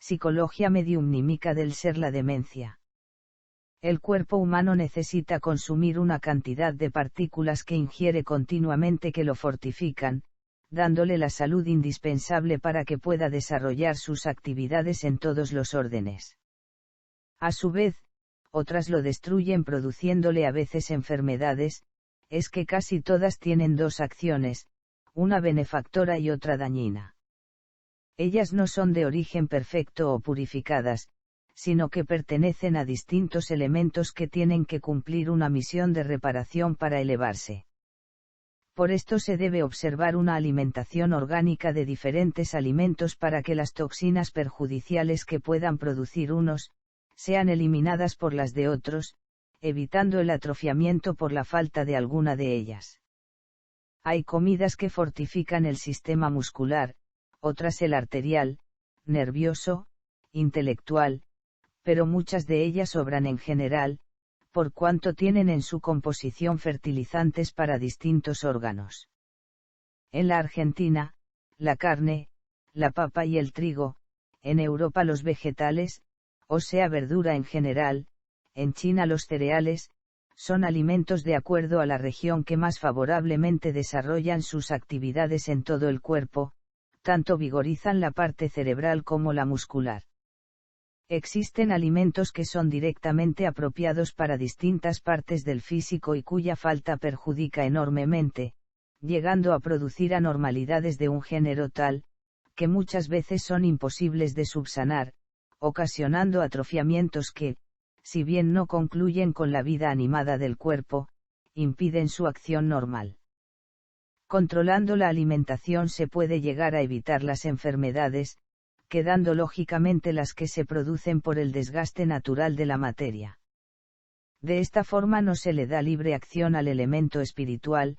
Psicología mediumnímica del ser, la demencia. El cuerpo humano necesita consumir una cantidad de partículas que ingiere continuamente que lo fortifican, dándole la salud indispensable para que pueda desarrollar sus actividades en todos los órdenes. A su vez, otras lo destruyen produciéndole a veces enfermedades. Es que casi todas tienen dos acciones, una benefactora y otra dañina. Ellas no son de origen perfecto o purificadas, sino que pertenecen a distintos elementos que tienen que cumplir una misión de reparación para elevarse. Por esto se debe observar una alimentación orgánica de diferentes alimentos para que las toxinas perjudiciales que puedan producir unos, sean eliminadas por las de otros, evitando el atrofiamiento por la falta de alguna de ellas. Hay comidas que fortifican el sistema muscular, otras el arterial, nervioso, intelectual, pero muchas de ellas sobran en general, por cuanto tienen en su composición fertilizantes para distintos órganos. En la Argentina, la carne, la papa y el trigo, en Europa los vegetales, o sea verdura en general, en China los cereales, son alimentos de acuerdo a la región que más favorablemente desarrollan sus actividades en todo el cuerpo, tanto vigorizan la parte cerebral como la muscular. Existen alimentos que son directamente apropiados para distintas partes del físico y cuya falta perjudica enormemente, llegando a producir anormalidades de un género tal, que muchas veces son imposibles de subsanar, ocasionando atrofiamientos que, si bien no concluyen con la vida animada del cuerpo, impiden su acción normal. Controlando la alimentación se puede llegar a evitar las enfermedades, quedando lógicamente las que se producen por el desgaste natural de la materia. De esta forma no se le da libre acción al elemento espiritual,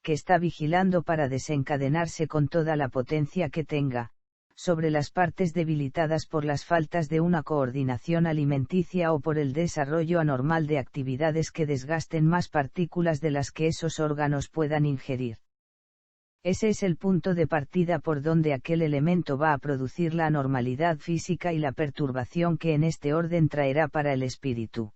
que está vigilando para desencadenarse con toda la potencia que tenga, sobre las partes debilitadas por las faltas de una coordinación alimenticia o por el desarrollo anormal de actividades que desgasten más partículas de las que esos órganos puedan ingerir. Ese es el punto de partida por donde aquel elemento va a producir la anormalidad física y la perturbación que en este orden traerá para el espíritu.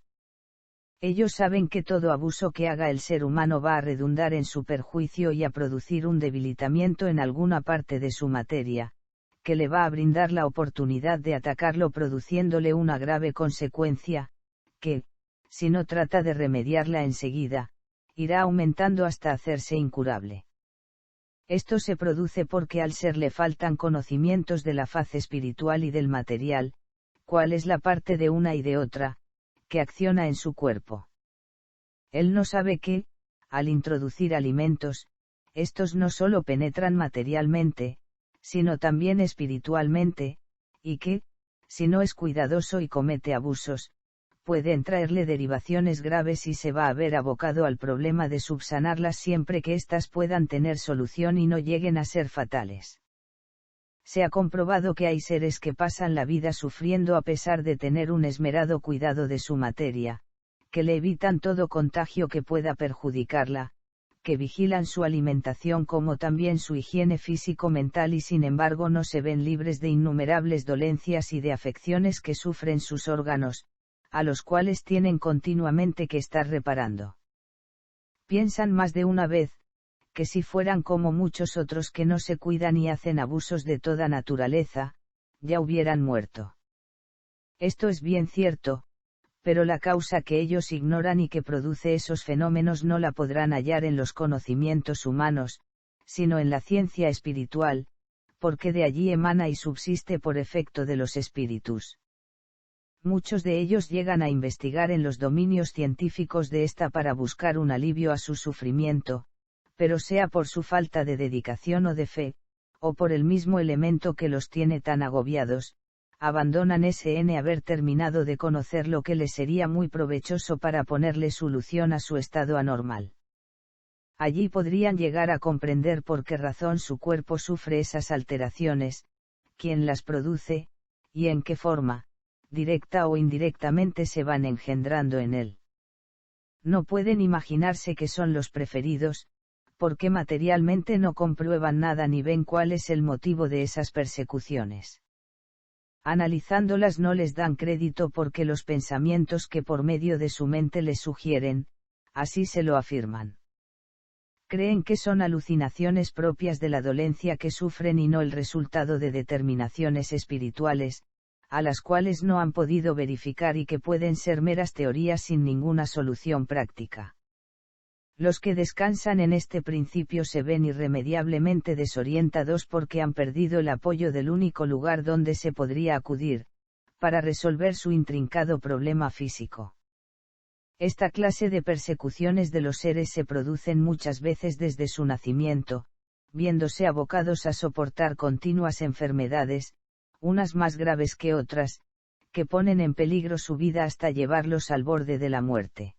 Ellos saben que todo abuso que haga el ser humano va a redundar en su perjuicio y a producir un debilitamiento en alguna parte de su materia, que le va a brindar la oportunidad de atacarlo produciéndole una grave consecuencia, que, si no trata de remediarla enseguida, irá aumentando hasta hacerse incurable. Esto se produce porque al ser le faltan conocimientos de la faz espiritual y del material, cuál es la parte de una y de otra, que acciona en su cuerpo. Él no sabe que, al introducir alimentos, estos no solo penetran materialmente, sino también espiritualmente, y que, si no es cuidadoso y comete abusos, pueden traerle derivaciones graves y se va a ver abocado al problema de subsanarlas siempre que éstas puedan tener solución y no lleguen a ser fatales. Se ha comprobado que hay seres que pasan la vida sufriendo a pesar de tener un esmerado cuidado de su materia, que le evitan todo contagio que pueda perjudicarla, que vigilan su alimentación como también su higiene físico-mental y sin embargo no se ven libres de innumerables dolencias y de afecciones que sufren sus órganos, a los cuales tienen continuamente que estar reparando. Piensan más de una vez, que si fueran como muchos otros que no se cuidan y hacen abusos de toda naturaleza, ya hubieran muerto. Esto es bien cierto, pero la causa que ellos ignoran y que produce esos fenómenos no la podrán hallar en los conocimientos humanos, sino en la ciencia espiritual, porque de allí emana y subsiste por efecto de los espíritus. Muchos de ellos llegan a investigar en los dominios científicos de esta para buscar un alivio a su sufrimiento, pero sea por su falta de dedicación o de fe, o por el mismo elemento que los tiene tan agobiados, abandonan SN haber terminado de conocer lo que les sería muy provechoso para ponerle solución a su estado anormal. Allí podrían llegar a comprender por qué razón su cuerpo sufre esas alteraciones, quién las produce, y en qué forma, directa o indirectamente se van engendrando en él. No pueden imaginarse que son los preferidos, porque materialmente no comprueban nada ni ven cuál es el motivo de esas persecuciones. Analizándolas no les dan crédito porque los pensamientos que por medio de su mente les sugieren, así se lo afirman. Creen que son alucinaciones propias de la dolencia que sufren y no el resultado de determinaciones espirituales, a las cuales no han podido verificar y que pueden ser meras teorías sin ninguna solución práctica. Los que descansan en este principio se ven irremediablemente desorientados porque han perdido el apoyo del único lugar donde se podría acudir, para resolver su intrincado problema físico. Esta clase de persecuciones de los seres se producen muchas veces desde su nacimiento, viéndose abocados a soportar continuas enfermedades, unas más graves que otras, que ponen en peligro su vida hasta llevarlos al borde de la muerte.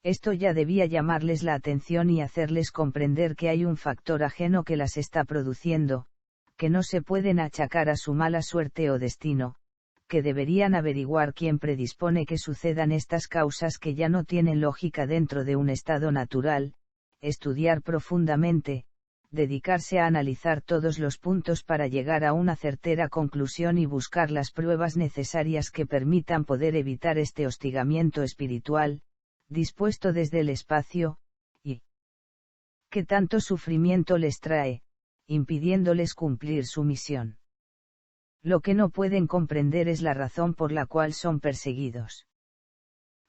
Esto ya debía llamarles la atención y hacerles comprender que hay un factor ajeno que las está produciendo, que no se pueden achacar a su mala suerte o destino, que deberían averiguar quién predispone que sucedan estas causas que ya no tienen lógica dentro de un estado natural, estudiar profundamente, dedicarse a analizar todos los puntos para llegar a una certera conclusión y buscar las pruebas necesarias que permitan poder evitar este hostigamiento espiritual, dispuesto desde el espacio, y que tanto sufrimiento les trae, impidiéndoles cumplir su misión. Lo que no pueden comprender es la razón por la cual son perseguidos.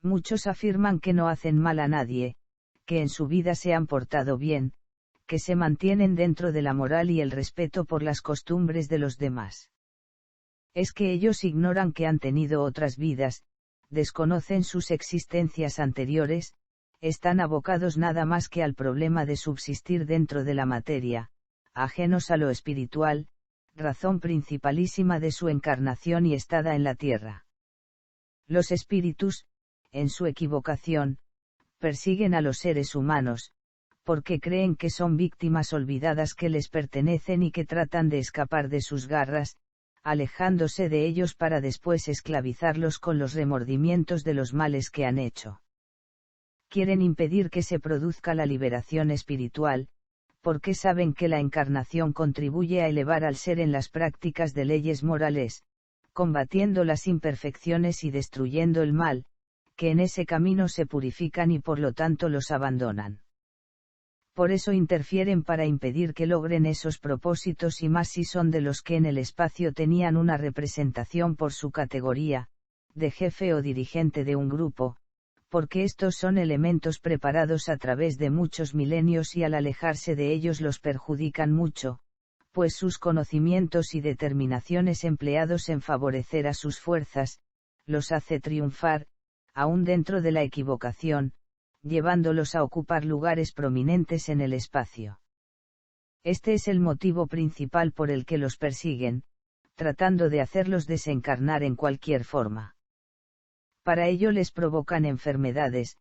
Muchos afirman que no hacen mal a nadie, que en su vida se han portado bien, que se mantienen dentro de la moral y el respeto por las costumbres de los demás. Es que ellos ignoran que han tenido otras vidas, desconocen sus existencias anteriores, están abocados nada más que al problema de subsistir dentro de la materia, ajenos a lo espiritual, razón principalísima de su encarnación y estada en la tierra. Los espíritus, en su equivocación, persiguen a los seres humanos, porque creen que son víctimas olvidadas que les pertenecen y que tratan de escapar de sus garras, alejándose de ellos para después esclavizarlos con los remordimientos de los males que han hecho. Quieren impedir que se produzca la liberación espiritual, porque saben que la encarnación contribuye a elevar al ser en las prácticas de leyes morales, combatiendo las imperfecciones y destruyendo el mal, que en ese camino se purifican y por lo tanto los abandonan. Por eso interfieren para impedir que logren esos propósitos y más si son de los que en el espacio tenían una representación por su categoría, de jefe o dirigente de un grupo, porque estos son elementos preparados a través de muchos milenios y al alejarse de ellos los perjudican mucho, pues sus conocimientos y determinaciones empleados en favorecer a sus fuerzas, los hace triunfar, aún dentro de la equivocación, llevándolos a ocupar lugares prominentes en el espacio. Este es el motivo principal por el que los persiguen, tratando de hacerlos desencarnar en cualquier forma. Para ello les provocan enfermedades,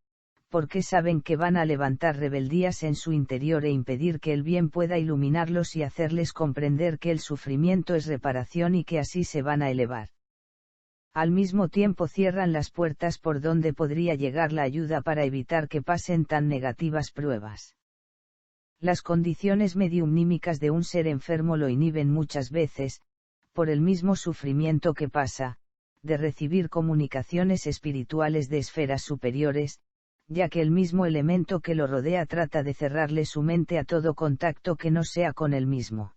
porque saben que van a levantar rebeldías en su interior e impedir que el bien pueda iluminarlos y hacerles comprender que el sufrimiento es reparación y que así se van a elevar. Al mismo tiempo cierran las puertas por donde podría llegar la ayuda para evitar que pasen tan negativas pruebas. Las condiciones mediumnímicas de un ser enfermo lo inhiben muchas veces, por el mismo sufrimiento que pasa, de recibir comunicaciones espirituales de esferas superiores, ya que el mismo elemento que lo rodea trata de cerrarle su mente a todo contacto que no sea con él mismo.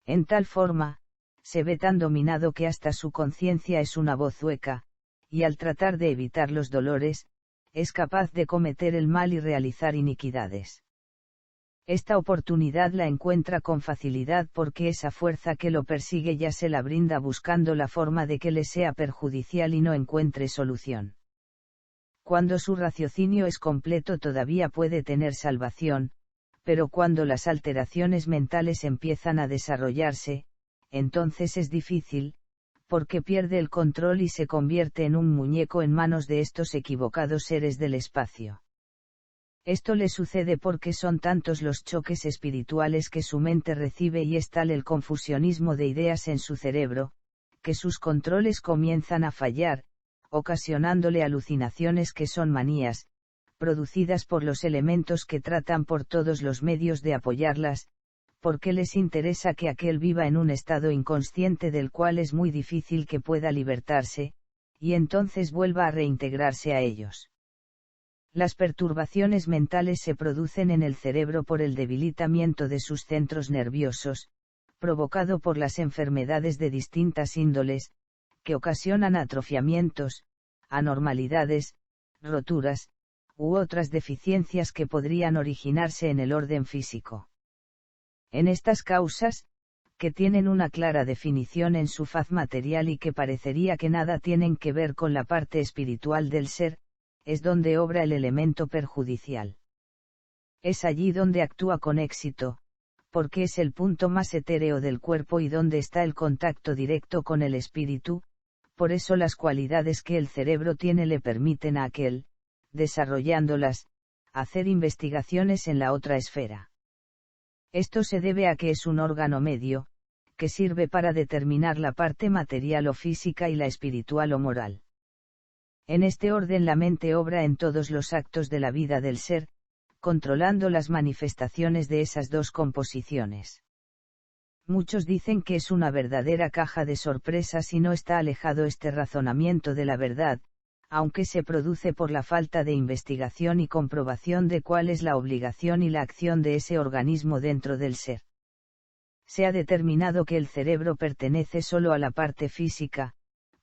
En tal forma, se ve tan dominado que hasta su conciencia es una voz hueca, y al tratar de evitar los dolores, es capaz de cometer el mal y realizar iniquidades. Esta oportunidad la encuentra con facilidad porque esa fuerza que lo persigue ya se la brinda buscando la forma de que le sea perjudicial y no encuentre solución. Cuando su raciocinio es completo todavía puede tener salvación, pero cuando las alteraciones mentales empiezan a desarrollarse, entonces es difícil, porque pierde el control y se convierte en un muñeco en manos de estos equivocados seres del espacio. Esto le sucede porque son tantos los choques espirituales que su mente recibe y es tal el confusionismo de ideas en su cerebro, que sus controles comienzan a fallar, ocasionándole alucinaciones que son manías, producidas por los elementos que tratan por todos los medios de apoyarlas, porque les interesa que aquel viva en un estado inconsciente del cual es muy difícil que pueda libertarse, y entonces vuelva a reintegrarse a ellos. Las perturbaciones mentales se producen en el cerebro por el debilitamiento de sus centros nerviosos, provocado por las enfermedades de distintas índoles, que ocasionan atrofiamientos, anormalidades, roturas, u otras deficiencias que podrían originarse en el orden físico. En estas causas, que tienen una clara definición en su faz material y que parecería que nada tienen que ver con la parte espiritual del ser, es donde obra el elemento perjudicial. Es allí donde actúa con éxito, porque es el punto más etéreo del cuerpo y donde está el contacto directo con el espíritu, por eso las cualidades que el cerebro tiene le permiten a aquel, desarrollándolas, hacer investigaciones en la otra esfera. Esto se debe a que es un órgano medio, que sirve para determinar la parte material o física y la espiritual o moral. En este orden la mente obra en todos los actos de la vida del ser, controlando las manifestaciones de esas dos composiciones. Muchos dicen que es una verdadera caja de sorpresas y no está alejado este razonamiento de la verdad, aunque se produce por la falta de investigación y comprobación de cuál es la obligación y la acción de ese organismo dentro del ser. Se ha determinado que el cerebro pertenece solo a la parte física,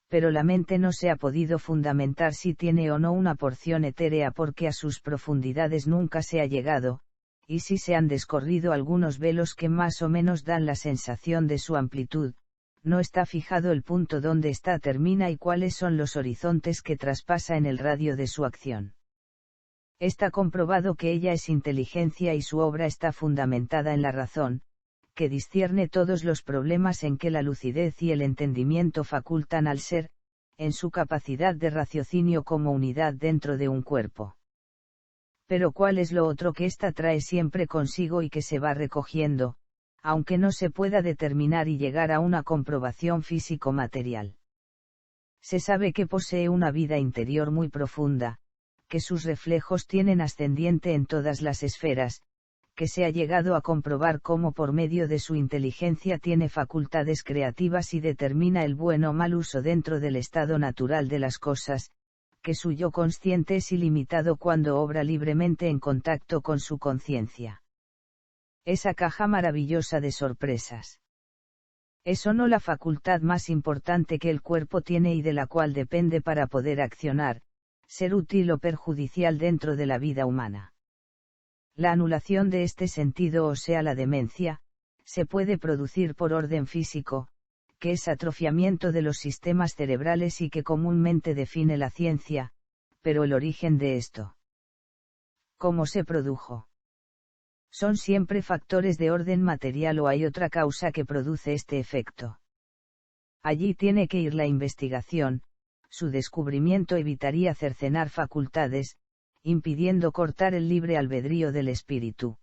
pero la mente no se ha podido fundamentar si tiene o no una porción etérea porque a sus profundidades nunca se ha llegado, y si se han descorrido algunos velos que más o menos dan la sensación de su amplitud, no está fijado el punto donde está termina y cuáles son los horizontes que traspasa en el radio de su acción. Está comprobado que ella es inteligencia y su obra está fundamentada en la razón, que discierne todos los problemas en que la lucidez y el entendimiento facultan al ser, en su capacidad de raciocinio como unidad dentro de un cuerpo. Pero ¿cuál es lo otro que ésta trae siempre consigo y que se va recogiendo, aunque no se pueda determinar y llegar a una comprobación físico-material? Se sabe que posee una vida interior muy profunda, que sus reflejos tienen ascendiente en todas las esferas, que se ha llegado a comprobar cómo por medio de su inteligencia tiene facultades creativas y determina el buen o mal uso dentro del estado natural de las cosas, que su yo consciente es ilimitado cuando obra libremente en contacto con su conciencia. Esa caja maravillosa de sorpresas. ¿Es o no la facultad más importante que el cuerpo tiene y de la cual depende para poder accionar, ser útil o perjudicial dentro de la vida humana? La anulación de este sentido, o sea la demencia, se puede producir por orden físico, que es atrofiamiento de los sistemas cerebrales y que comúnmente define la ciencia, pero el origen de esto. ¿Cómo se produjo? ¿Son siempre factores de orden material o hay otra causa que produce este efecto? Allí tiene que ir la investigación, su descubrimiento evitaría cercenar facultades, impidiendo cortar el libre albedrío del espíritu.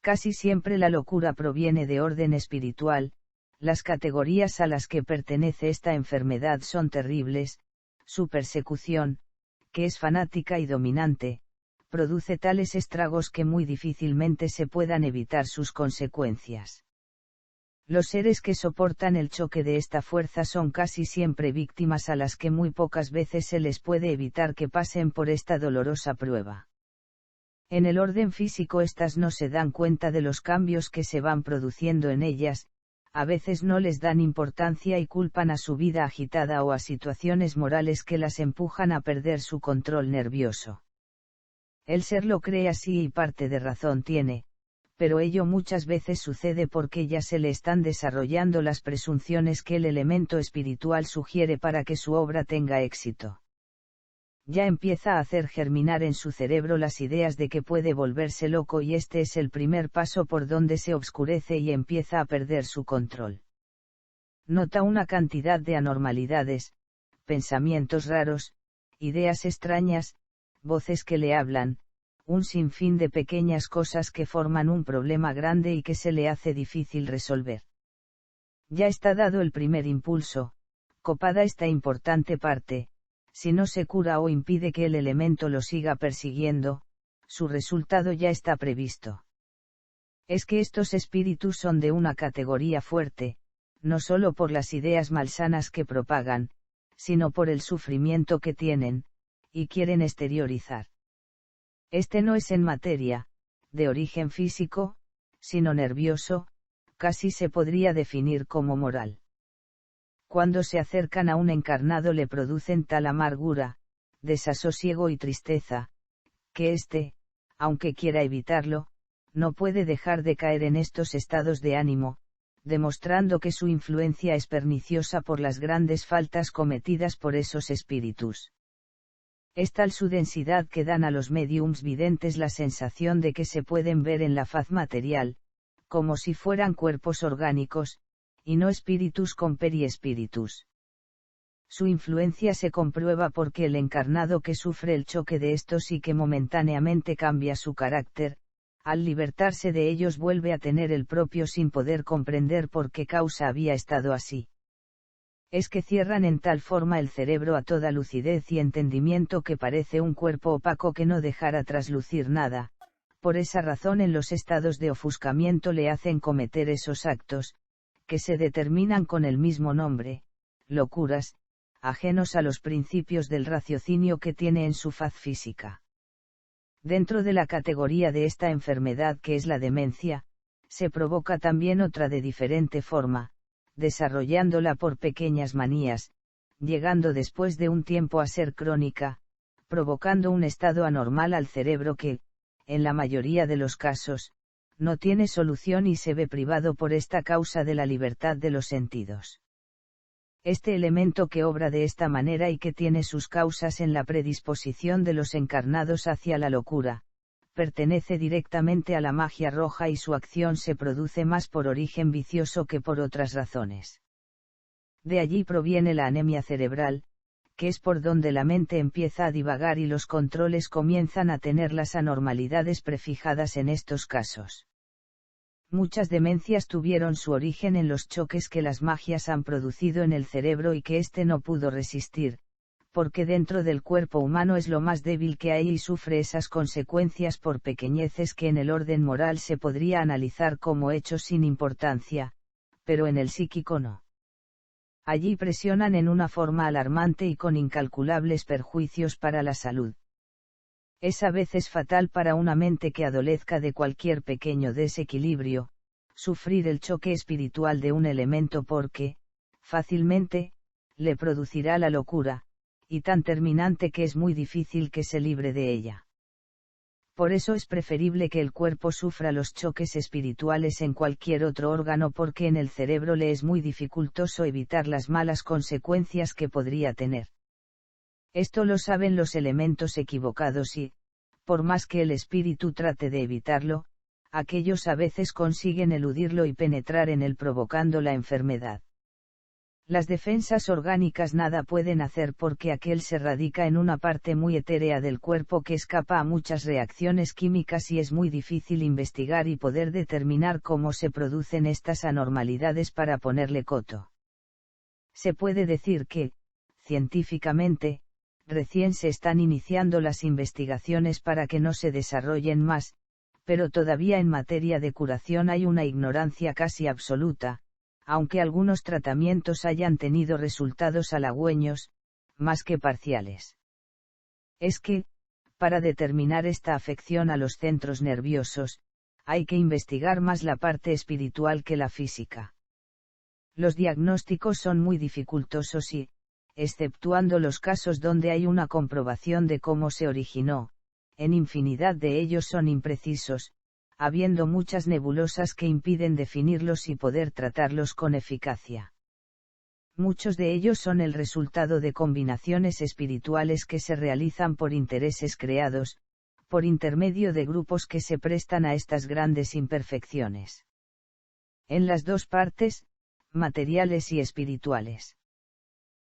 Casi siempre la locura proviene de orden espiritual, las categorías a las que pertenece esta enfermedad son terribles, su persecución, que es fanática y dominante, produce tales estragos que muy difícilmente se puedan evitar sus consecuencias. Los seres que soportan el choque de esta fuerza son casi siempre víctimas a las que muy pocas veces se les puede evitar que pasen por esta dolorosa prueba. En el orden físico estas no se dan cuenta de los cambios que se van produciendo en ellas, a veces no les dan importancia y culpan a su vida agitada o a situaciones morales que las empujan a perder su control nervioso. El ser lo cree así y parte de razón tiene, pero ello muchas veces sucede porque ya se le están desarrollando las presunciones que el elemento espiritual sugiere para que su obra tenga éxito. Ya empieza a hacer germinar en su cerebro las ideas de que puede volverse loco y este es el primer paso por donde se obscurece y empieza a perder su control. Nota una cantidad de anormalidades, pensamientos raros, ideas extrañas, voces que le hablan, un sinfín de pequeñas cosas que forman un problema grande y que se le hace difícil resolver. Ya está dado el primer impulso, copada esta importante parte, si no se cura o impide que el elemento lo siga persiguiendo, su resultado ya está previsto. Es que estos espíritus son de una categoría fuerte, no solo por las ideas malsanas que propagan, sino por el sufrimiento que tienen, y quieren exteriorizar. Este no es en materia, de origen físico, sino nervioso, casi se podría definir como moral. Cuando se acercan a un encarnado le producen tal amargura, desasosiego y tristeza, que éste, aunque quiera evitarlo, no puede dejar de caer en estos estados de ánimo, demostrando que su influencia es perniciosa por las grandes faltas cometidas por esos espíritus. Es tal su densidad que dan a los médiums videntes la sensación de que se pueden ver en la faz material, como si fueran cuerpos orgánicos, y no espíritus con periespíritus. Su influencia se comprueba porque el encarnado que sufre el choque de estos y que momentáneamente cambia su carácter, al libertarse de ellos vuelve a tener el propio sin poder comprender por qué causa había estado así. Es que cierran en tal forma el cerebro a toda lucidez y entendimiento que parece un cuerpo opaco que no dejara traslucir nada. Por esa razón en los estados de ofuscamiento le hacen cometer esos actos, que se determinan con el mismo nombre, locuras, ajenos a los principios del raciocinio que tiene en su faz física. Dentro de la categoría de esta enfermedad que es la demencia, se provoca también otra de diferente forma, desarrollándola por pequeñas manías, llegando después de un tiempo a ser crónica, provocando un estado anormal al cerebro que, en la mayoría de los casos, no tiene solución y se ve privado por esta causa de la libertad de los sentidos. Este elemento que obra de esta manera y que tiene sus causas en la predisposición de los encarnados hacia la locura, pertenece directamente a la magia roja y su acción se produce más por origen vicioso que por otras razones. De allí proviene la anemia cerebral, que es por donde la mente empieza a divagar y los controles comienzan a tener las anormalidades prefijadas en estos casos. Muchas demencias tuvieron su origen en los choques que las magias han producido en el cerebro y que éste no pudo resistir, porque dentro del cuerpo humano es lo más débil que hay y sufre esas consecuencias por pequeñeces que en el orden moral se podría analizar como hechos sin importancia, pero en el psíquico no. Allí presionan en una forma alarmante y con incalculables perjuicios para la salud. Es a veces fatal para una mente que adolezca de cualquier pequeño desequilibrio, sufrir el choque espiritual de un elemento porque, fácilmente, le producirá la locura, y tan terminante que es muy difícil que se libre de ella. Por eso es preferible que el cuerpo sufra los choques espirituales en cualquier otro órgano porque en el cerebro le es muy dificultoso evitar las malas consecuencias que podría tener. Esto lo saben los elementos equivocados y, por más que el espíritu trate de evitarlo, aquellos a veces consiguen eludirlo y penetrar en él provocando la enfermedad. Las defensas orgánicas nada pueden hacer porque aquel se radica en una parte muy etérea del cuerpo que escapa a muchas reacciones químicas y es muy difícil investigar y poder determinar cómo se producen estas anormalidades para ponerle coto. Se puede decir que, científicamente, recién se están iniciando las investigaciones para que no se desarrollen más, pero todavía en materia de curación hay una ignorancia casi absoluta, aunque algunos tratamientos hayan tenido resultados halagüeños, más que parciales. Es que, para determinar esta afección a los centros nerviosos, hay que investigar más la parte espiritual que la física. Los diagnósticos son muy dificultosos y, exceptuando los casos donde hay una comprobación de cómo se originó, en infinidad de ellos son imprecisos, habiendo muchas nebulosas que impiden definirlos y poder tratarlos con eficacia. Muchos de ellos son el resultado de combinaciones espirituales que se realizan por intereses creados, por intermedio de grupos que se prestan a estas grandes imperfecciones. En las dos partes, materiales y espirituales.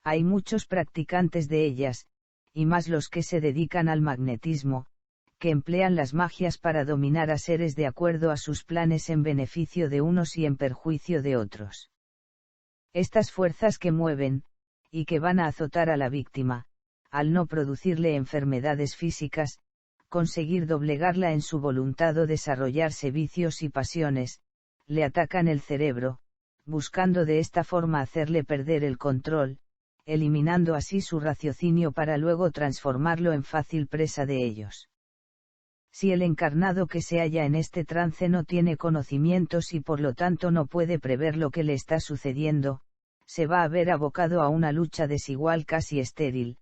Hay muchos practicantes de ellas, y más los que se dedican al magnetismo, que emplean las magias para dominar a seres de acuerdo a sus planes en beneficio de unos y en perjuicio de otros. Estas fuerzas que mueven, y que van a azotar a la víctima, al no producirle enfermedades físicas, conseguir doblegarla en su voluntad o desarrollarse vicios y pasiones, le atacan el cerebro, buscando de esta forma hacerle perder el control, eliminando así su raciocinio para luego transformarlo en fácil presa de ellos. Si el encarnado que se halla en este trance no tiene conocimientos y por lo tanto no puede prever lo que le está sucediendo, se va a ver abocado a una lucha desigual casi estéril,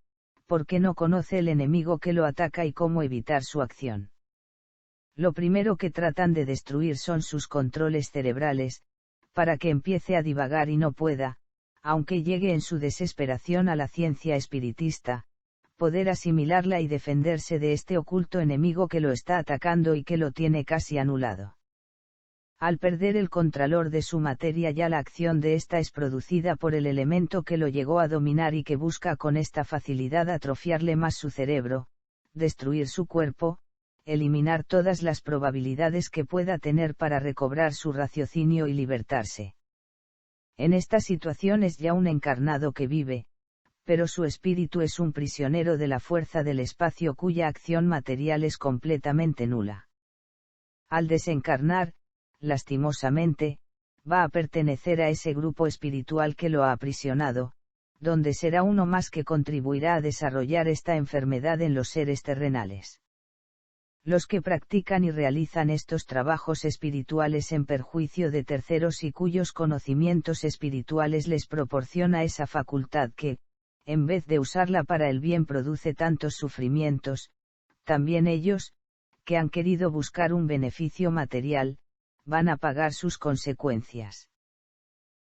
porque no conoce el enemigo que lo ataca y cómo evitar su acción. Lo primero que tratan de destruir son sus controles cerebrales, para que empiece a divagar y no pueda, aunque llegue en su desesperación a la ciencia espiritista, poder asimilarla y defenderse de este oculto enemigo que lo está atacando y que lo tiene casi anulado. Al perder el contralor de su materia ya la acción de ésta es producida por el elemento que lo llegó a dominar y que busca con esta facilidad atrofiarle más su cerebro, destruir su cuerpo, eliminar todas las probabilidades que pueda tener para recobrar su raciocinio y libertarse. En esta situación es ya un encarnado que vive, pero su espíritu es un prisionero de la fuerza del espacio cuya acción material es completamente nula. Al desencarnar, lastimosamente, va a pertenecer a ese grupo espiritual que lo ha aprisionado, donde será uno más que contribuirá a desarrollar esta enfermedad en los seres terrenales. Los que practican y realizan estos trabajos espirituales en perjuicio de terceros y cuyos conocimientos espirituales les proporciona esa facultad que, en vez de usarla para el bien, produce tantos sufrimientos, también ellos, que han querido buscar un beneficio material, van a pagar sus consecuencias.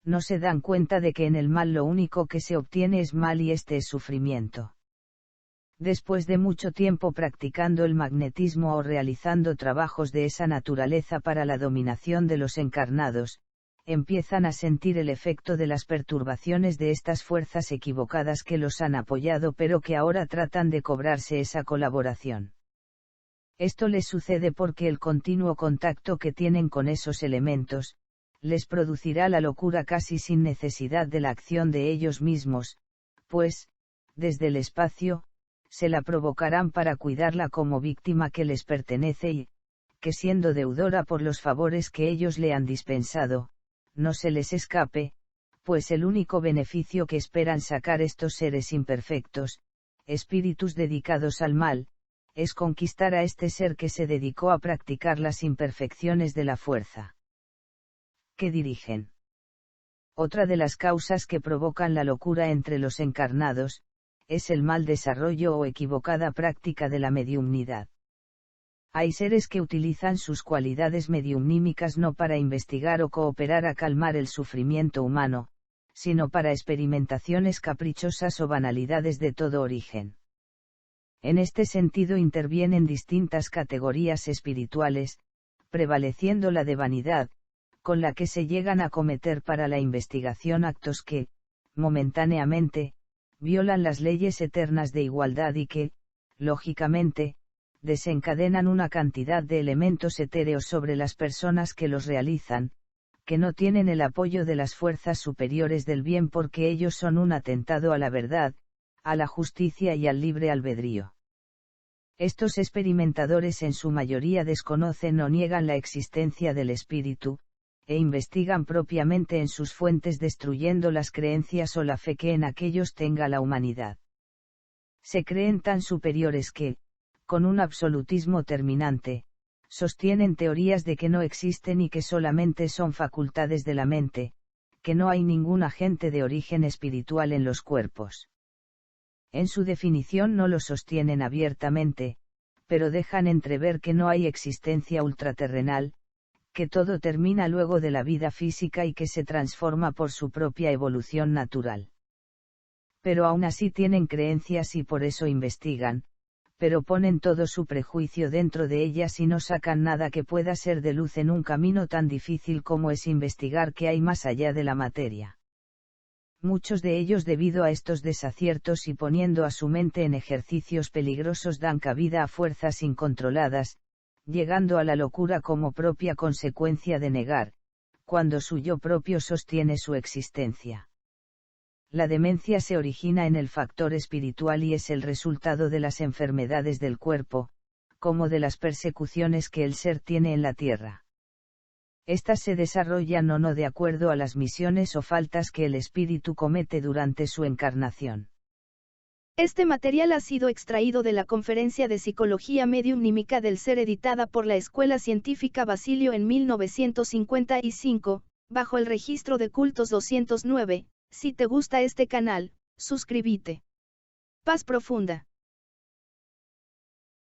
No se dan cuenta de que en el mal lo único que se obtiene es mal y este es sufrimiento. Después de mucho tiempo practicando el magnetismo o realizando trabajos de esa naturaleza para la dominación de los encarnados, empiezan a sentir el efecto de las perturbaciones de estas fuerzas equivocadas que los han apoyado pero que ahora tratan de cobrarse esa colaboración. Esto les sucede porque el continuo contacto que tienen con esos elementos, les producirá la locura casi sin necesidad de la acción de ellos mismos, pues, desde el espacio, se la provocarán para cuidarla como víctima que les pertenece y, que siendo deudora por los favores que ellos le han dispensado, no se les escape, pues el único beneficio que esperan sacar estos seres imperfectos, espíritus dedicados al mal, es conquistar a este ser que se dedicó a practicar las imperfecciones de la fuerza que dirigen. Otra de las causas que provocan la locura entre los encarnados, es el mal desarrollo o equivocada práctica de la mediumnidad. Hay seres que utilizan sus cualidades mediumnímicas no para investigar o cooperar a calmar el sufrimiento humano, sino para experimentaciones caprichosas o banalidades de todo origen. En este sentido intervienen distintas categorías espirituales, prevaleciendo la de vanidad, con la que se llegan a cometer para la investigación actos que, momentáneamente, violan las leyes eternas de igualdad y que, lógicamente, desencadenan una cantidad de elementos etéreos sobre las personas que los realizan, que no tienen el apoyo de las fuerzas superiores del bien porque ellos son un atentado a la verdad, a la justicia y al libre albedrío. Estos experimentadores en su mayoría desconocen o niegan la existencia del espíritu, e investigan propiamente en sus fuentes destruyendo las creencias o la fe que en aquellos tenga la humanidad. Se creen tan superiores que, con un absolutismo terminante, sostienen teorías de que no existen y que solamente son facultades de la mente, que no hay ningún agente de origen espiritual en los cuerpos. En su definición no lo sostienen abiertamente, pero dejan entrever que no hay existencia ultraterrenal, que todo termina luego de la vida física y que se transforma por su propia evolución natural. Pero aún así tienen creencias y por eso investigan, pero ponen todo su prejuicio dentro de ellas y no sacan nada que pueda ser de luz en un camino tan difícil como es investigar qué hay más allá de la materia. Muchos de ellos, debido a estos desaciertos y poniendo a su mente en ejercicios peligrosos, dan cabida a fuerzas incontroladas, llegando a la locura como propia consecuencia de negar, cuando su yo propio sostiene su existencia. La demencia se origina en el factor espiritual y es el resultado de las enfermedades del cuerpo, como de las persecuciones que el ser tiene en la tierra. Estas se desarrollan o no de acuerdo a las misiones o faltas que el espíritu comete durante su encarnación. Este material ha sido extraído de la Conferencia de Psicología Mediúmnica del Ser editada por la Escuela Científica Basilio en 1955, bajo el registro de cultos 209. Si te gusta este canal, suscríbete. Paz profunda.